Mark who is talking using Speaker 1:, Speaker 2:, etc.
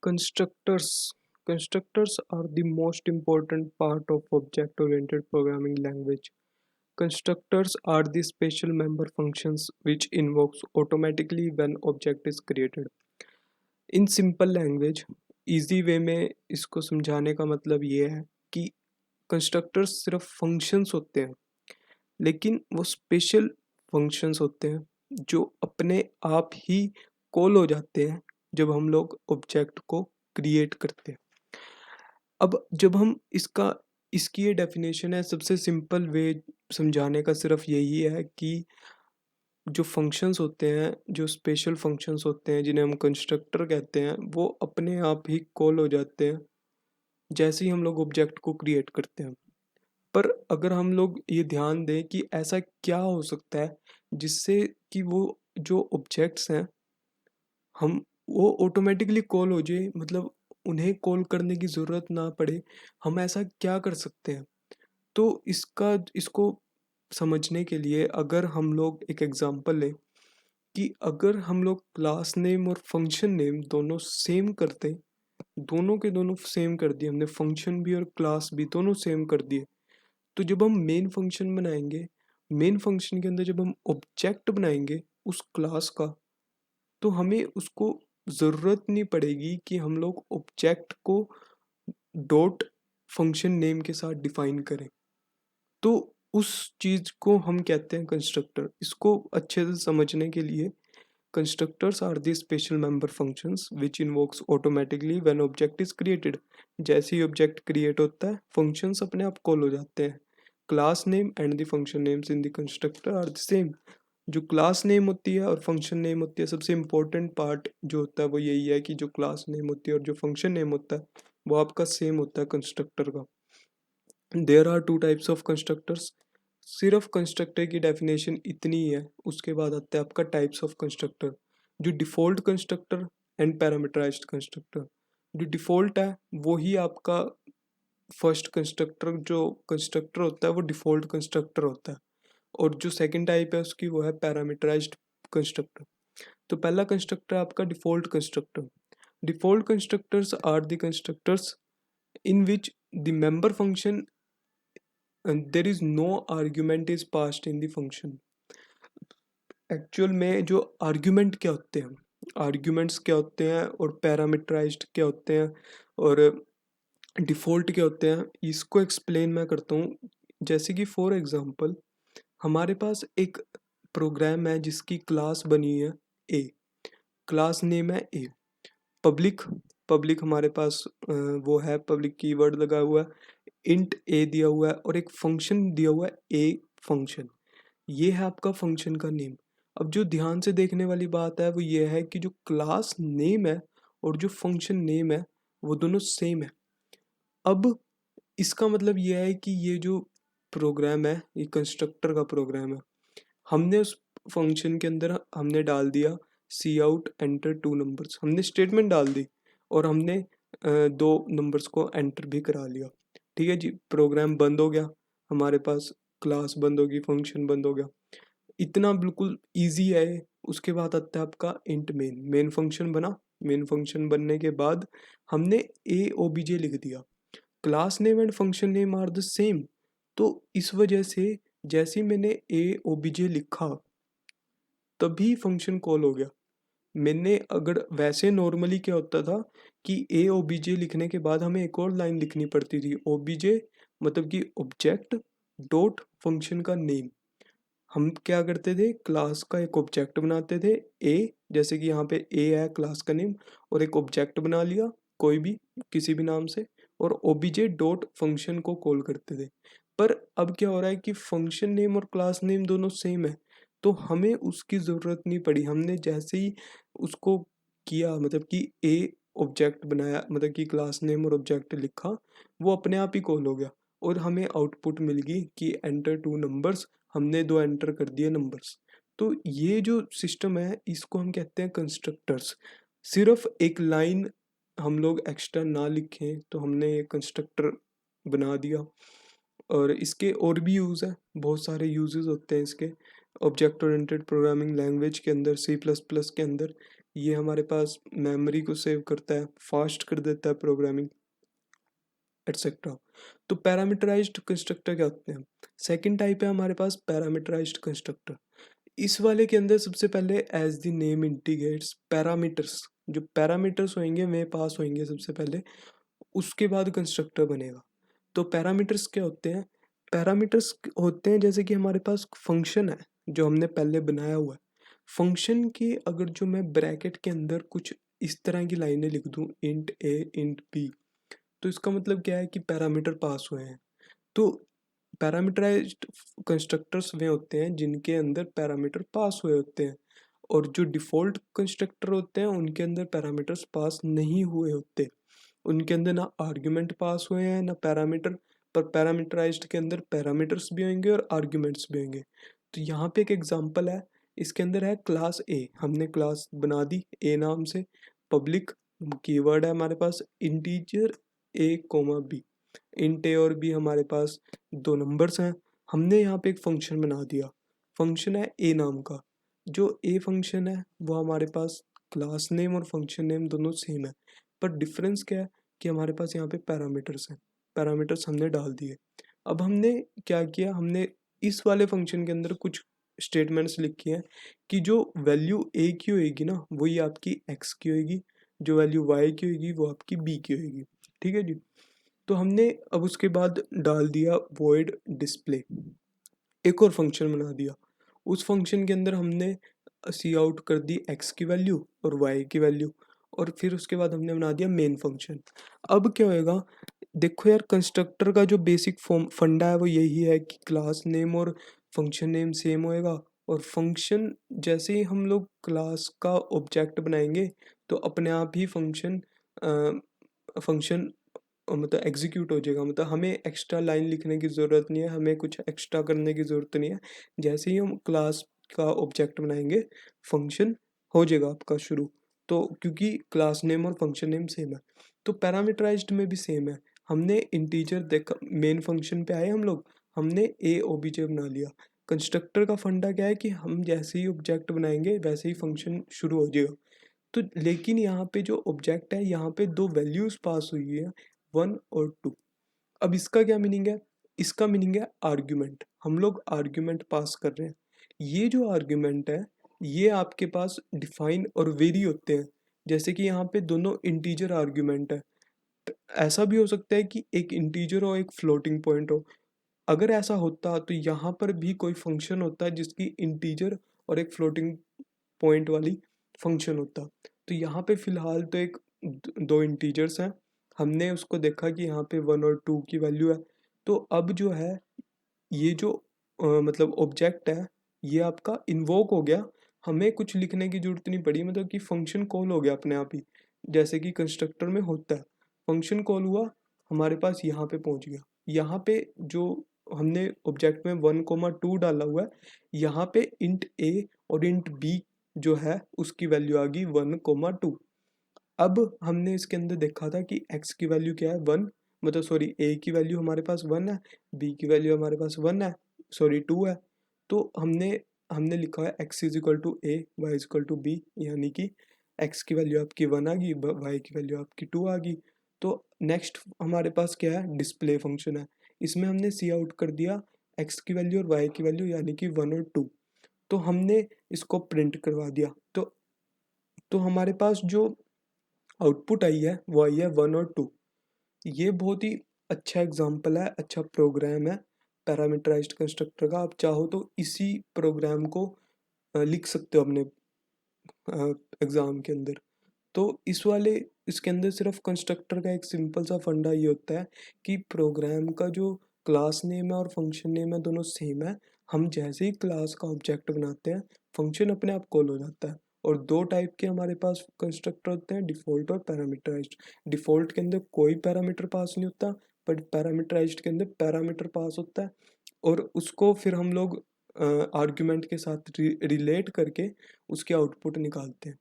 Speaker 1: Constructors Constructors are the most important part of object-oriented programming language. Constructors are the special member functions which invokes automatically when object is created. In simple language, easy वे में इसको समझाने का मतलब ये है कि constructors सिर्फ functions होते हैं, लेकिन वो स्पेशल फंक्शंस होते हैं जो अपने आप ही कॉल हो जाते हैं जब हम लोग ऑब्जेक्ट को क्रिएट करते हैं। अब जब हम इसकी ये डेफिनेशन है, सबसे सिंपल वे समझाने का सिर्फ यही है कि जो फंक्शंस होते हैं, जो स्पेशल फंक्शंस होते हैं जिन्हें हम कंस्ट्रक्टर कहते हैं, वो अपने आप ही कॉल हो जाते हैं जैसे ही हम लोग ऑब्जेक्ट को क्रिएट करते हैं। पर अगर हम लोग ये ध्यान दें कि ऐसा क्या हो सकता है जिससे कि वो जो ऑब्जेक्ट्स हैं हम वो ऑटोमेटिकली कॉल हो जाए, मतलब उन्हें कॉल करने की ज़रूरत ना पड़े, हम ऐसा क्या कर सकते हैं? तो इसको समझने के लिए अगर हम लोग एक एग्जांपल लें कि अगर हम लोग क्लास नेम और फंक्शन नेम दोनों सेम करते, दोनों के दोनों सेम कर दिए, हमने फंक्शन भी और क्लास भी दोनों सेम कर दिए, तो जब हम मेन फंक्शन बनाएंगे, मेन फंक्शन के अंदर जब हम ऑब्जेक्ट बनाएंगे उस क्लास का, तो हमें उसको ज़रूरत नहीं पड़ेगी कि हम लोग object co dot function name के साथ डिफाइन करें। तो उस चीज़ को हम कहते हैं कंस्ट्रक्टर। इसको अच्छे से समझने के लिए, constructors are the special member functions which invokes automatically when object is created. जैसे ही ऑब्जेक्ट क्रिएट होता है, फंक्शंस अपने आप कॉल हो जाते हैं। Class name and the function names in the constructor are the same. जो क्लास नेम होती है और फंक्शन नेम होती है, सबसे इम्पोर्टेंट पार्ट जो होता है वो यही है कि जो क्लास नेम होती है और जो फंक्शन नेम होता है वो आपका सेम होता है कंस्ट्रक्टर का। There are two types of constructors. सिर्फ कंस्ट्रक्टर की डेफिनेशन इतनी ही है, उसके बाद आता है आपका टाइप्स ऑफ कंस्ट्रक्टर, जो default constructor and parameterised constructor. जो डिफ़ॉल्ट है वो ही आपका फर्स्ट कंस्ट्रक्टर, जो कंस्ट्रक्टर होता है वो डिफ़ॉल्ट कंस्ट्रक्टर होता है, और जो सेकंड टाइप है उसकी वो है पैरामीटराइज्ड कंस्ट्रक्टर। तो पहला कंस्ट्रक्टर है आपका default constructor. Default constructors are the constructors in which the member function and there is no argument is passed in the function। Actual में जो आर्ग्यूमेंट क्या होते हैं, आर्ग्यूमेंट्स क्या होते हैं और पैरामीटराइज्ड क्या होते हैं और डिफ़ॉल्ट क्या होते हैं, इसको एक्सप्लेन मैं करता हूँ। जैसे कि फॉर एग्जांपल हमारे पास एक प्रोग्राम है जिसकी क्लास बनी है ए, क्लास नेम है ए। पब्लिक पब्लिक हमारे पास वो है, पब्लिक कीवर्ड लगा हुआ है, इंट ए दिया हुआ है और एक फंक्शन दिया हुआ है ए फंक्शन। ये है आपका फंक्शन का नेम। अब जो ध्यान से देखने वाली बात है वो ये है कि जो क्लास नेम है और जो फंक्शन नेम है वो दोनों सेम है। अब इसका मतलब ये है कि ये जो प्रोग्राम है ये कंस्ट्रक्टर का प्रोग्राम है। हमने उस फंक्शन के अंदर हमने डाल दिया सी आउट एंटर टू नंबर्स, हमने स्टेटमेंट डाल दी और हमने दो नंबर्स को एंटर भी करा लिया। ठीक है जी, प्रोग्राम बंद हो गया, हमारे पास क्लास बंद होगी, फंक्शन बंद हो गया। इतना बिल्कुल इजी है ये। उसके बाद आता है आपका इंट मेन। मेन फंक्शन बना, मेन फंक्शन बनने के बाद हमने ए ओबीजे लिख दिया। Class name and function name are the same, तो इस वजह से जैसे ही मैंने ए ओबीजे लिखा तभी फंक्शन कॉल हो गया। मैंने अगर वैसे नॉर्मली क्या होता था कि ए ओबीजे लिखने के बाद हमें एक और लाइन लिखनी पड़ती थी, ओबीजे मतलब कि ऑब्जेक्ट डॉट फंक्शन का नेम। हम क्या करते थे, क्लास का एक ऑब्जेक्ट बनाते थे ए, जैसे कि यहाँ पे ए है क्लास का नेम, और एक ऑब्जेक्ट बना लिया कोई भी किसी भी नाम से, और ओबीजे डॉट फंक्शन को कॉल करते थे। पर अब क्या हो रहा है कि फंक्शन नेम और क्लास नेम दोनों सेम है, तो हमें उसकी ज़रूरत नहीं पड़ी। हमने जैसे ही उसको किया, मतलब कि ए ऑब्जेक्ट बनाया, मतलब कि क्लास नेम और ऑब्जेक्ट लिखा, वो अपने आप ही कॉल हो गया और हमें आउटपुट मिल गई कि एंटर टू नंबर्स। हमने दो एंटर कर दिए नंबर्स। तो ये जो सिस्टम है इसको हम कहते हैं कंस्ट्रक्टर्स। सिर्फ एक लाइन हम लोग एक्स्ट्रा ना लिखें तो हमने ये कंस्ट्रक्टर बना दिया। और इसके और भी यूज़ है, बहुत सारे यूजेस होते हैं इसके। ऑब्जेक्ट ओरिएंटेड प्रोग्रामिंग लैंग्वेज के अंदर, सी प्लस प्लस के अंदर ये हमारे पास मेमोरी को सेव करता है, फास्ट कर देता है प्रोग्रामिंग एटसेट्रा। तो पैरामीटराइज्ड कंस्ट्रक्टर क्या होते हैं? सेकंड टाइप है हमारे पास पैरामीटराइज्ड कंस्ट्रक्टर। इस वाले के अंदर सबसे पहले as the name indicates parameters, जो पैरामीटर्स होंगे वे पास होंगे सबसे पहले, उसके बाद कंस्ट्रक्टर बनेगा। तो पैरामीटर्स क्या होते हैं? पैरामीटर्स होते हैं जैसे कि हमारे पास फंक्शन है जो हमने पहले बनाया हुआ है। फंक्शन की अगर जो मैं ब्रैकेट के अंदर कुछ इस तरह की लाइनें लिख दूं, इंट ए इंट बी, तो इसका मतलब क्या है कि पैरामीटर पास हुए हैं। तो पैरामीटराइज्ड कंस्ट्रक्टर्स वे होते हैं जिनके अंदर पैरामीटर पास हुए होते हैं, और जो डिफ़ॉल्ट कंस्ट्रक्टर होते हैं उनके अंदर पैरामीटर्स पास नहीं हुए होते। उनके अंदर ना आर्ग्यूमेंट पास हुए हैं ना पैरामीटर, पर पैरामीटराइज्ड के अंदर पैरामीटर्स भी होंगे और आर्ग्यूमेंट्स भी होंगे। तो यहाँ पे एक एग्जांपल है, इसके अंदर है क्लास ए, हमने क्लास बना दी ए नाम से, पब्लिक कीवर्ड है हमारे पास integer a coma B, int ए और बी हमारे पास दो नंबर्स हैं। हमने यहाँ पे एक फंक्शन बना दिया, फंक्शन है ए नाम का। जो ए फंक्शन है वो हमारे पास क्लास नेम और फंक्शन नेम दोनों सेम है, पर डिफरेंस क्या है कि हमारे पास यहाँ पे पैरामीटर्स हैं, पैरामीटर्स हमने डाल दिए। अब हमने क्या किया, हमने इस वाले फंक्शन के अंदर कुछ स्टेटमेंट्स लिखी हैं कि जो वैल्यू ए की होएगी ना वही आपकी एक्स की होएगी, जो वैल्यू वाई की होएगी वो आपकी बी की होएगी। ठीक है जी। तो हमने अब उसके बाद डाल दिया वॉइड डिस्प्ले, एक और फंक्शन बना दिया। उस फंक्शन के अंदर हमने सी आउट कर दी एक्स की वैल्यू और वाई की वैल्यू, और फिर उसके बाद हमने बना दिया मेन फंक्शन। अब क्या होएगा, देखो यार, कंस्ट्रक्टर का जो बेसिक फॉर्म फंडा है वो यही है कि क्लास नेम और फंक्शन नेम सेम होएगा, और फंक्शन जैसे ही हम लोग क्लास का ऑब्जेक्ट बनाएंगे तो अपने आप ही फंक्शन मतलब एग्जीक्यूट हो जाएगा, मतलब हमें एक्स्ट्रा लाइन लिखने की ज़रूरत नहीं है, हमें कुछ एक्स्ट्रा करने की ज़रूरत नहीं है। जैसे ही हम क्लास का ऑब्जेक्ट बनाएंगे फंक्शन हो जाएगा आपका शुरू। तो क्योंकि क्लास नेम और फंक्शन नेम सेम है, तो पैरामीटराइज्ड में भी सेम है। हमने इंटीजर देखा, मेन फंक्शन पे आए हम लोग, हमने ए ओबीजे बना लिया। कंस्ट्रक्टर का फंडा क्या है कि हम जैसे ही ऑब्जेक्ट बनाएंगे वैसे ही फंक्शन शुरू हो जाएगा। तो लेकिन यहाँ पे जो ऑब्जेक्ट है यहाँ पे दो वैल्यूज पास हुई है, 1 और 2। अब इसका क्या मीनिंग है? इसका मीनिंग है आर्ग्यूमेंट, हम लोग आर्ग्यूमेंट पास कर रहे हैं। ये जो आर्ग्यूमेंट है ये आपके पास डिफाइन और वेरी होते हैं, जैसे कि यहाँ पे दोनों इंटीजर आर्ग्यूमेंट है। ऐसा भी हो सकता है कि एक इंटीजर हो एक फ्लोटिंग पॉइंट हो। अगर ऐसा होता तो यहाँ पर भी कोई फंक्शन होता है जिसकी इंटीजर और एक फ्लोटिंग पॉइंट वाली फंक्शन होता। तो यहाँ पे फिलहाल तो एक दो इंटीजर्स हैं, हमने उसको देखा कि यहाँ पे 1 और 2 की वैल्यू है। तो अब जो है ये जो मतलब ऑब्जेक्ट है ये आपका इन्वोक हो गया, हमें कुछ लिखने की जरूरत नहीं पड़ी, मतलब कि फंक्शन कॉल हो गया अपने आप ही, जैसे कि कंस्ट्रक्टर में होता है। फंक्शन कॉल हुआ, हमारे पास यहाँ पे पहुँच गया। यहाँ पे जो हमने ऑब्जेक्ट में 1, 2 डाला हुआ है, यहाँ पे इंट ए और इंट बी जो है उसकी वैल्यू आ गई 1, 2। अब हमने इसके अंदर देखा था कि x की वैल्यू क्या है 1, मतलब सॉरी a की वैल्यू हमारे पास 1 है, b की वैल्यू हमारे पास 1 है, सॉरी 2 है। तो हमने हमने लिखा है x is equal to a, y is equal to b, यानी कि x की वैल्यू आपकी 1 आ गई, y की वैल्यू आपकी 2 आ गई। तो नेक्स्ट हमारे पास क्या है, डिस्प्ले फंक्शन है। इसमें हमने सी आउट कर दिया x की वैल्यू और y की वैल्यू, यानी कि 1 और 2। तो हमने इसको प्रिंट करवा दिया। तो हमारे पास जो आउटपुट आई है वो आई है 1 और 2। ये बहुत ही अच्छा एग्जाम्पल है, अच्छा प्रोग्राम है पैरामीटराइज्ड कंस्ट्रक्टर का। आप चाहो तो इसी प्रोग्राम को लिख सकते हो अपने एग्जाम के अंदर। तो इसके अंदर सिर्फ कंस्ट्रक्टर का एक सिंपल सा फंडा ये होता है कि प्रोग्राम का जो क्लास नेम है और फंक्शन नेम है दोनों सेम है। हम जैसे ही क्लास का ऑब्जेक्ट बनाते हैं फंक्शन अपने आप कॉल हो जाता है। और दो टाइप के हमारे पास कंस्ट्रक्टर होते हैं, डिफ़ॉल्ट और पैरामीटराइज्ड। डिफ़ॉल्ट के अंदर कोई पैरामीटर पास नहीं होता, बट पैरामीटराइज्ड के अंदर पैरामीटर पास होता है, और उसको फिर हम लोग आर्ग्यूमेंट के साथ रिलेट करके उसके आउटपुट निकालते हैं।